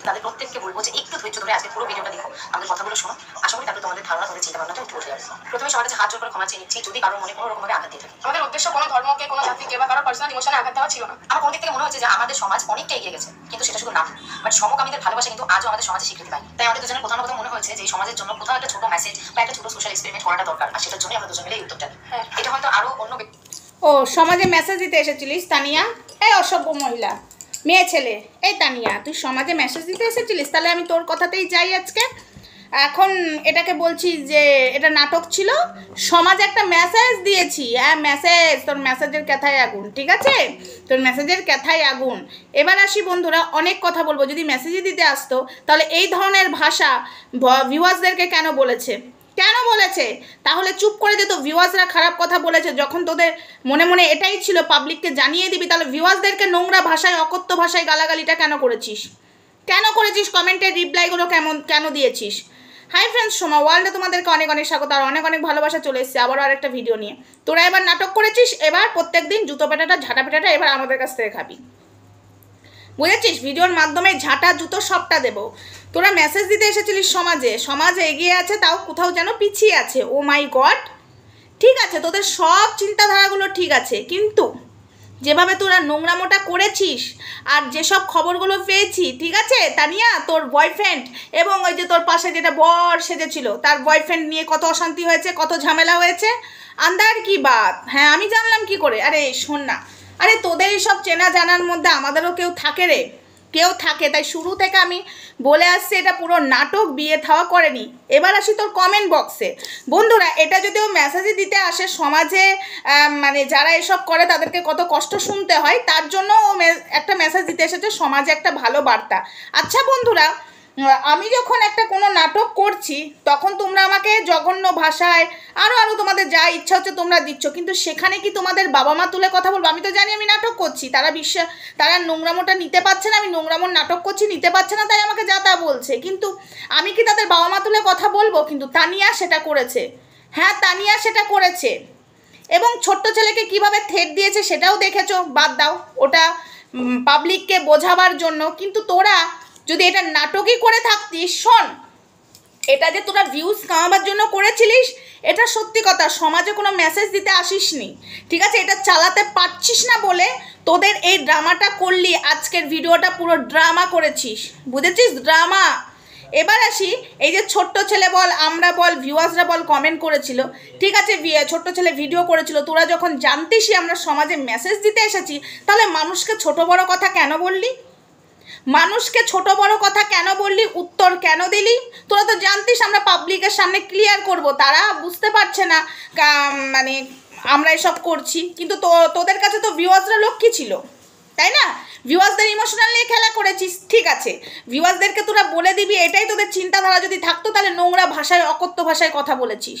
তাদের প্রত্যেককে বলবো যে একটু ধৈর্য ধরে আজকে পুরো ভিডিওটা দেখো, আমাদের কথাগুলো শোনো। আশা করি তারপরে তোমাদের ধারণা, তোমাদের চিন্তা ভাবনাটা একটু বদলে যাবে। প্রথমে সবার কাছে হাত জোর করে ক্ষমা চেয়ে নিচ্ছি যদি কারোর মনে কোনো রকমভাবে আঘাত দিয়ে থাকে। আমাদের উদ্দেশ্য কোনো ধর্মকে, কোনো জাতিকে বা কারোর পার্সোনাল ইমোশনে আঘাত দেওয়া ছিল না। আমার কোন দিক থেকে মনে হচ্ছে যে আমাদের সমাজ অনেকটা এগিয়ে গেছে, কিন্তু সেটা শুধু নাম। বাট সমকামীদের ভালোবাসা কিন্তু আজও আমাদের সমাজে স্বীকৃতি পায়। তাই আমাদের দুজনের কোথাও না কোথাও মনে হয়েছে যে এই সমাজের জন্য কোথাও একটা ছোট মেসেজ বা একটা ছোট সোশ্যাল এক্সপেরিমেন্ট করাটা দরকার, আর সেটার জন্য আমরা দুজন মিলে এই উদ্যোগটা নিই। এটা হয়তো আরো অন্য ও সমাজে মেসেজ দিতে এসেছিলিস তানিয়া? এই অসভ্য মহিলা, মেয়ে ছেলে। এই তানিয়া, তুই সমাজে মেসেজ দিতে এসেছিলিস? তাহলে আমি তোর কথাতেই যাই আজকে। এখন এটাকে বলছি যে এটা নাটক ছিল, সমাজে একটা মেসেজ দিয়েছি। হ্যাঁ মেসেজ, তোর মেসেজের কথায় আগুন, ঠিক আছে? তোর মেসেজের কথায় আগুন। এবার আসি বন্ধুরা, অনেক কথা বলবো। যদি মেসেজই দিতে আসতো তাহলে এই ধরনের ভাষা ভিউয়ার্সদেরকে কেন বলেছে? তাহলে চুপ করে যেত। ভিউয়ার্সরা খারাপ কথা বলেছে, যখন তোদের মনে মনে এটাই ছিল পাবলিককে জানিয়ে দিবি, তাহলে ভিউয়ার্সদেরকে নোংরা ভাষায়, অকথ্য ভাষায় গালাগালিটা কেন করেছিস? কমেন্টের রিপ্লাইগুলো কেন দিয়েছিস? হাই ফ্রেন্ডস, সোমা ওয়ার্ল্ডে তোমাদেরকে অনেক অনেক স্বাগত আর অনেক অনেক ভালোবাসা। চলে এসেছে আবারও আরেকটা ভিডিও নিয়ে। তোরা এবার নাটক করেছিস, এবার প্রত্যেক দিন জুতো পেটাটা, ঝাঁটা পেটাটা এবার আমাদের কাছ থেকে খাবি, বুঝেছিস? ভিডিওর মাধ্যমে ঝাঁটা জুতো সবটা দেবো। তোরা মেসেজ দিতে এসেছিলিস সমাজে এগিয়ে আছে, তাও কোথাও যেন পিছিয়ে আছে। ও মাই গড, ঠিক আছে তোদের সব চিন্তাধারাগুলো ঠিক আছে, কিন্তু যেভাবে তোরা নোংরামোটা করেছিস আর যেসব খবরগুলো পেয়েছি, ঠিক আছে তানিয়া, তোর বয়ফ্রেন্ড এবং ওই যে তোর পাশে যেটা বর সেজেছিল তার বয়ফ্রেন্ড নিয়ে কত অশান্তি হয়েছে, কত ঝামেলা হয়েছে। আন্দার কি বাত? হ্যাঁ আমি জানলাম কি করে? আরে শোন না, আরে তোদের এইসব চেনা জানার মধ্যে আমাদেরও কেউ থাকে রে, কেউ থাকে। তাই শুরু থেকে আমি বলে আসছি এটা পুরো নাটক, বিয়ে থাওয়া করেনি। এবার আসি তোর কমেন্ট বক্সে। বন্ধুরা, এটা যদিও মেসেজই দিতে আসে, সমাজে মানে যারা এসব করে তাদেরকে কত কষ্ট শুনতে হয়, তার জন্য একটা মেসেজ দিতে এসেছে, সমাজে একটা ভালো বার্তা। আচ্ছা বন্ধুরা, আমি যখন একটা কোনো নাটক করছি তখন তোমরা আমাকে জঘন্য ভাষায় আরও তোমাদের যা ইচ্ছা হচ্ছে তোমরা দিচ্ছ, কিন্তু সেখানে কি তোমাদের বাবা মা তুলে কথা বলবো? আমি তো জানি আমি নাটক করছি, তারা নোংরামোটা নিতে পারছে না, আমি নোংরামোর নাটক করছি নিতে পারছে না, তাই আমাকে যা তা বলছে। কিন্তু আমি কি তাদের বাবা মা তুলে কথা বলবো? কিন্তু তানিয়া সেটা করেছে। হ্যাঁ তানিয়া সেটা করেছে, এবং ছোট্ট ছেলেকে কিভাবে থ্রেট দিয়েছে সেটাও দেখেছো। বাদ দাও, ওটা পাবলিককে বোঝাবার জন্য। কিন্তু তোরা যদি এটা নাটকই করে থাকতিস, শোন, এটা যে তোরা ভিউজ কামাবার জন্য করেছিলিস, এটা সত্যি কথা, সমাজে কোনো মেসেজ দিতে আসিসনি, ঠিক আছে? এটা চালাতে পারছিস না বলে তোদের এই ড্রামাটা করলি। আজকের ভিডিওটা পুরো ড্রামা করেছিস, বুঝেছিস? ড্রামা। এবার আসি, এই যে ছোট্ট ছেলে বল, আমরা বল, ভিউয়ার্সরা বল, কমেন্ট করেছিল, ঠিক আছে? ছোট্ট ছেলে ভিডিও করেছিল। তোরা যখন জানতিসই আমরা সমাজে মেসেজ দিতে এসেছি, তাহলে মানুষকে ছোট বড় কথা কেন বললি? উত্তর কেন দিলি? তোরা তো জানতিস আমরা পাবলিকের সামনে ক্লিয়ার করব, তারা বুঝতে পারছে না মানে আমরা এসব করছি। কিন্তু তোদের কাছে তো ভিউয়ার্সরা লক্ষ্মী ছিল, তাই না? ভিউয়ার্সদের ইমোশনাল নিয়ে খেলা করেছিস, ঠিক আছে? ভিউয়ার্সদেরকে তোরা বলে দিবি, এটাই তোদের চিন্তাধারা যদি থাকতো তাহলে নোংরা ভাষায়, অকথ্য ভাষায় কথা বলেছিস।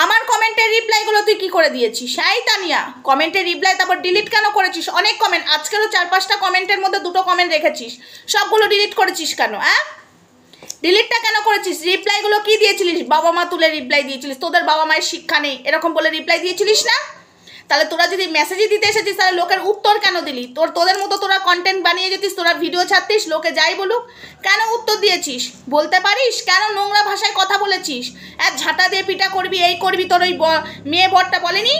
আমার কমেন্টের রিপ্লাইগুলো তুই কি করে দিয়েছিস? এই তানিয়া, কমেন্টের রিপ্লাই তারপর ডিলিট কেন করেছিস? অনেক কমেন্ট, আজকেরও 4-5টা কমেন্টের মধ্যে 2টো কমেন্ট রেখেছিস, সবগুলো ডিলিট করেছিস কেন? ডিলিটটা কেন করেছিস? রিপ্লাইগুলো কি দিয়েছিলিস? বাবা মা তুলে রিপ্লাই দিয়েছিলিস, তোদের বাবা মায়ের শিক্ষা নেই এরকম বলে রিপ্লাই দিয়েছিলিস না? তাহলে তোরা যদি মেসেজই দিতে এসেছিস তাহলে লোকের উত্তর কেন দিলি? তোদের মতো তোরা কন্টেন্ট বানিয়ে যেতিস, তোরা ভিডিও ছাড়তিস, লোকে যাই বলুক, কেন উত্তর দিয়েছিস? বলতে পারিস কেন নোংরা ভাষায় কথা বলেছিস? ঝাঁটা দিয়ে পিটা করবি, এই করবি, তোর ওই মেয়ে বরটা বলেনি?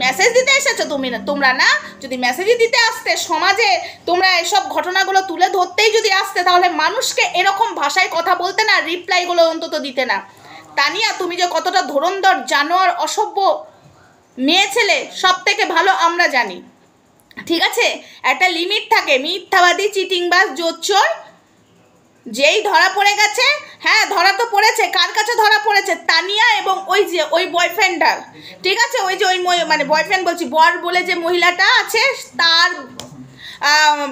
মেসেজ দিতে এসেছো তোমরা না? যদি মেসেজই দিতে আসতে, সমাজে তোমরা এসব ঘটনাগুলো তুলে ধরতেই যদি আসতে, তাহলে মানুষকে এরকম ভাষায় কথা বলতে না, রিপ্লাইগুলো অন্তত দিতে না। তানিয়া, তুমি যে কতটা ধুরন্ধর, জানোয়ার, অসভ্য মেয়ে ছেলে, সব থেকে ভালো আমরা জানি, ঠিক আছে? একটা লিমিট থাকে। মিথ্যাবাদী, চিটিংবাজ, জোচ্চোর, যেই ধরা পড়ে গেছে, হ্যাঁ ধরা তো পড়েছে। কার কাছে ধরা পড়েছে? তানিয়া এবং ওই বয়ফ্রেন্ডটার, ঠিক আছে? মানে বয়ফ্রেন্ড বলছি, বর বলে যে মহিলাটা আছে, তার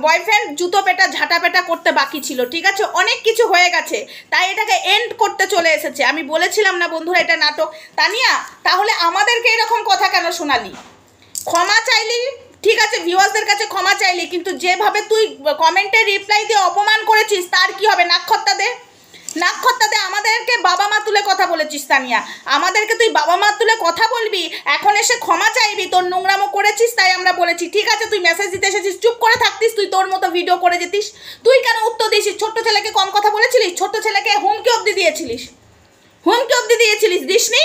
বয়ফ্রেন্ড জুতো পেটা, ঝাঁটা পেটা করতে বাকি ছিল, ঠিক আছে? অনেক কিছু হয়ে গেছে, তাই এটাকে এন্ড করতে চলে এসেছে। আমি বলেছিলাম না বন্ধুরা এটা নাটক? তানিয়া, তাহলে আমাদেরকে এরকম কথা কেন শোনালি? ক্ষমা চাইলি, ঠিক আছে, ভিউয়ার্সদের কাছে ক্ষমা চাইলি, কিন্তু যেভাবে তুই কমেন্টে রিপ্লাই দিয়ে অপমান করেছিস, তার কি হবে? নাক্ষত্তা দে। নাক্ষত্তাতে আমাদেরকে বাবা মা তুলে কথা বলেছিস তানিয়া, আমাদেরকে তুই বাবা মা তুলে কথা বলবি, এখন এসে ক্ষমা চাইবি, তোর নোংরামো করেছিস তাই আমরা বলেছি। ঠিক আছে, তুই মেসেজ দিতে এসেছিস, চুপ করে থাকতিস, তুই তোর মতো ভিডিও করে যেতিস। তুই কেন উত্তর দিয়েছিস? ছোট্ট ছেলেকে কম কথা বলেছিলিস? ছোট্ট ছেলেকে হুমকি অবধি দিয়েছিলিস, হুমকি অবধি দিয়েছিলিস, দিসনি?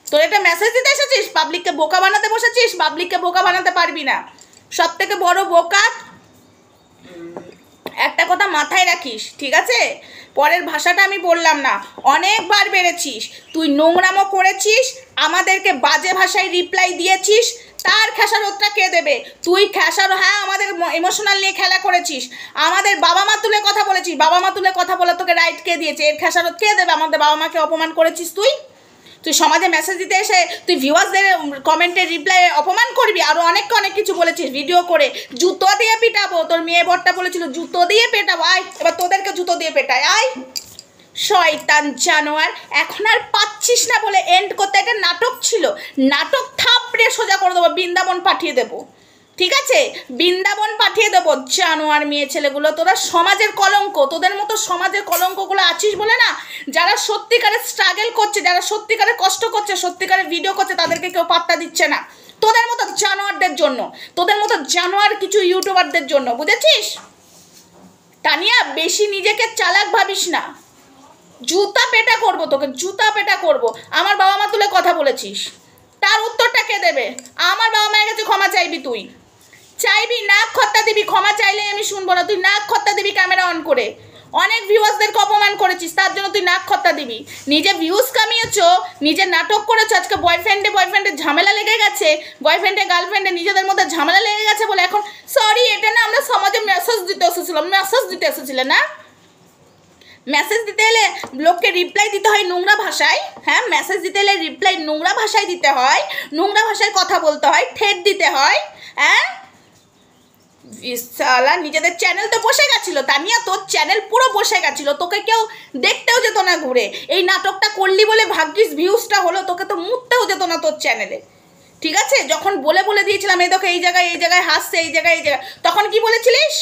তোর একটা মেসেজ দিতে এসেছিস, পাবলিককে বোকা বানাতে বসেছিস, পাবলিককে বোকা বানাতে পারবি না। সব থেকে বড় বোকা, একটা কথা মাথায় রাখিস, ঠিক আছে? পরের ভাষাটা আমি বললাম না, অনেকবার বেড়েছিস, তুই নোংরামো করেছিস, আমাদেরকে বাজে ভাষায় রিপ্লাই দিয়েছিস, তার খেসারতটা কে দেবে? তুই খেসারত, হ্যাঁ আমাদের ইমোশনাল নিয়ে খেলা করেছিস, আমাদের বাবা মা তুলে কথা বলেছিস, বাবা মা তুলে কথা বলে তোকে রাইট কে দিয়েছে? এর খেসারত কে দেবে? আমাদের বাবা মাকে অপমান করেছিস তুই। তুই সমাজে মেসেজ দিতে এসে তুই ভিউয়ার্সদের কমেন্টের রিপ্লাই অপমান করবি, আরও অনেককে অনেক কিছু বলেছিস ভিডিও করে। জুতো দিয়ে পেটাবো, তোর মেয়ে বরটা বলেছিল জুতো দিয়ে পেটাবো, আয় এবার তোদেরকে জুতো দিয়ে পেটায়, আয় শয়তান জানোয়ার। এখন আর পাচ্ছিস না বলে এন্ড করতে, একটা নাটক ছিল, নাটক থাপড়ে সোজা করে দেবো, বৃন্দাবন পাঠিয়ে দেবো, ঠিক আছে? বৃন্দাবন পাঠিয়ে দেবো। জানোয়ার মেয়ে ছেলেগুলো, তোরা সমাজের কলঙ্ক, তোদের মতো সমাজের কলঙ্কগুলো আছিস বলে না, যারা সত্যিকারের স্ট্রাগল করছে, যারা সত্যিকারের কষ্ট করছে, সত্যিকারের ভিডিও করছে, তাদেরকে কেউ পাত্তা দিচ্ছে না, তোদের মতো জানোয়ারদের জন্য, তোদের মতো জানোয়ার কিছু ইউটিউবারদের জন্য, বুঝেছিস? তানিয়া, বেশি নিজেকে চালাক ভাবিস না, জুতা পেটা করবো তোকে, জুতা পেটা করবো। আমার বাবা মা তুলে কথা বলেছিস, তার উত্তরটা কে দেবে? আমার বাবা মায়ের কাছে ক্ষমা চাইবি, তুই চাইবি, নাক খত্তা দিবি, ক্ষমা চাইলে আমি শুনবো না, তুই নাক খত্তা দিবি ক্যামেরা অন করে। অনেক ভিউয়ার্সদেরকে অপমান করেছিস, তার জন্য তুই নাক খত্তা দিবি। নিজে ভিউজ কামিয়েছো, নিজে নাটক করেছো, আজকে বয়ফ্রেন্ডের ঝামেলা লেগে গেছে, গার্লফ্রেন্ডে নিজেদের মধ্যে ঝামেলা লেগে গেছে বলে এখন সরি, এটা না আমরা সমাজে মেসেজ দিতে এসেছিলাম না? মেসেজ দিতে এলে লোককে রিপ্লাই দিতে হয় নোংরা ভাষায়, হ্যাঁ মেসেজ দিতে এলে রিপ্লাই নোংরা ভাষায় দিতে হয়, নোংরা ভাষায় কথা বলতে হয়, ঠেট দিতে হয়, হ্যাঁ? সালা নিজেদের চ্যানেল তো বসে গেছিলো তানিয়া, তোর চ্যানেল পুরো বসে গেছিলো, তোকে কেউ দেখতেও যেত না ঘুরে। এই নাটকটা করলি বলে ভাগ্যিস ভিউজটা হলো, তোকে তো মুততেও যেত না তোর চ্যানেলে, ঠিক আছে? যখন বলে দিয়েছিলাম এই দেখো এই জায়গায় হাসছে, এই জায়গায় তখন কি বলেছিলিস?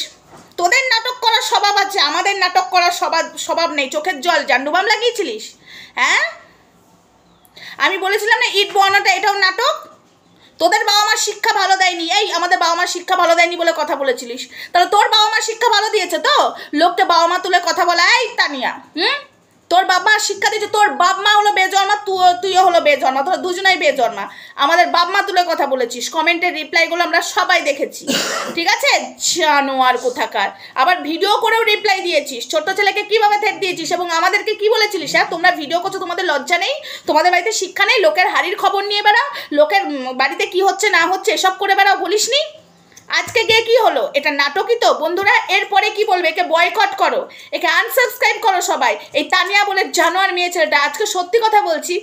তোদের নাটক করার স্বভাব আছে, আমাদের নাটক করার স্বভাব নেই, চোখের জল জান্ডুবাম লাগিয়েছিলিস, হ্যাঁ? আমি বলেছিলাম না ইট বনাটা এটাও নাটক, তোদের বাবা মার শিক্ষা ভালো দেয়নি, এই আমাদের বাবা মার শিক্ষা ভালো দেয়নি বলে কথা বলেছিলিস, তাহলে তোর বাবা মার শিক্ষা ভালো দিয়েছে তো লোককে বাবা মা তুলে কথা বলা? এই তানিয়া, তোর বাবা শিক্ষা দিয়েছে, তোর বাপ মা হলো বেজন্মা, তুইও হলো বেজন্মা, তোরা দুজনাই বেজন্মা। আমাদের বাপ মা তুলে কথা বলেছিস, কমেন্টের রিপ্লাইগুলো আমরা সবাই দেখেছি, ঠিক আছে? জানোয়ার কোথাকার, আবার ভিডিও করেও রিপ্লাই দিয়েছিস, ছোট্ট ছেলেকে কীভাবে থেট দিয়েছিস এবং আমাদেরকে কি বলেছিলিস? হ্যাঁ তোমরা ভিডিও করছো, তোমাদের লজ্জা নেই? তোমাদের বাড়িতে শিক্ষা নেই? লোকের হাড়ির খবর নিয়ে বেড়াও, লোকের বাড়িতে কি হচ্ছে না হচ্ছে এসব করে বেড়াও, বলিসনি? আজকে গিয়ে কি হলো? এটা নাটকই তো বন্ধুরা। এরপরে কি বলবে? একে বয়কট করো, একে আনসাবস্ক্রাইব করো সবাই। এই তানিয়া বলে জানোয়ার মেয়ে ছেলেটা, আজকে সত্যি কথা বলছি,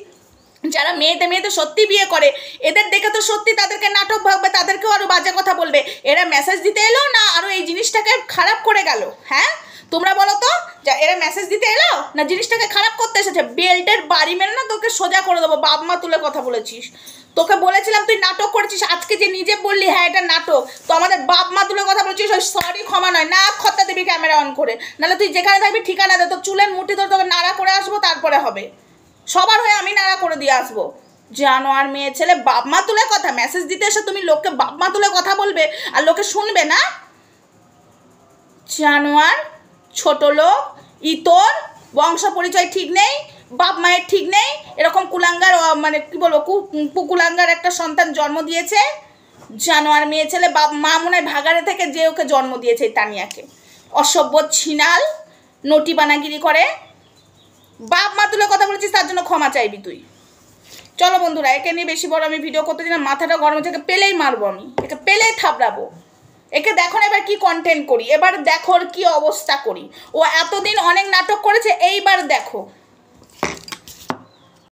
যারা মেয়েতে সত্যি বিয়ে করে এদের দেখে তো সত্যি তাদেরকে নাটক ভাববে, তাদেরকেও আরও বাজে কথা বলবে। এরা মেসেজ দিতে এলো না আরও এই জিনিসটাকে খারাপ করে গেল? হ্যাঁ তোমরা বলো তো, যা এরা মেসেজ দিতে এলো না জিনিসটাকে খারাপ করতে এসেছে? বেল্টের বাড়ি মেরে না তোকে সোজা করে দেবো। বাপ মা তুলে কথা বলেছিস, তোকে বলেছিলাম তুই নাটক করেছিস, আজকে যে নিজে বললি হ্যাঁ এটা নাটক, তো আমাদের বাপ মা তুলে কথা বলেছিস, ওই সরি ক্ষমা নয়, না খত্তা দিবি ক্যামেরা অন করে, নাহলে তুই যেখানে থাকবি ঠিকানা দে, তোর চুলের মুঠি ধরে তোকে নাড়া করে আসবো, তারপরে হবে সবার হয়ে আমি নাড়া করে দিয়ে আসবো। জানোয়ার মেয়ে ছেলে, বাপ মা তুলে কথা, মেসেজ দিতে এসে তুমি লোককে বাপ মা তুলে কথা বলবে আর লোকে শুনবে না? জানোয়ার, ছোট লোক, ইতর, বংশ পরিচয় ঠিক নেই, বাপ মায়ের ঠিক নেই, এরকম কুলাঙ্গার মানে কি বলবো কুকুলাঙ্গার একটা সন্তান জন্ম দিয়েছে। জানোয়ার মেয়ে ছেলে, বাপ মা মনে হয় ভাগাড়ে থেকে যে ওকে জন্ম দিয়েছে তানিয়াকে, অসভ্য ছিনাল, নটি বানাগিরি করে। বাপ মা তুলে কথা বলেছিস, তার জন্য ক্ষমা চাইবি তুই। চলো বন্ধুরা, একে নিয়ে বেশি বড় আমি ভিডিও করতে চাই না, মাথাটা গরম হচ্ছে, একে পেলেই মারবো আমি, একে পেলেই থাবড়াবো। একে দেখো না এবার কি কন্টেন্ট করি, এবার দেখো কি অবস্থা করি। ও এতদিন অনেক নাটক করেছে, এইবার দেখো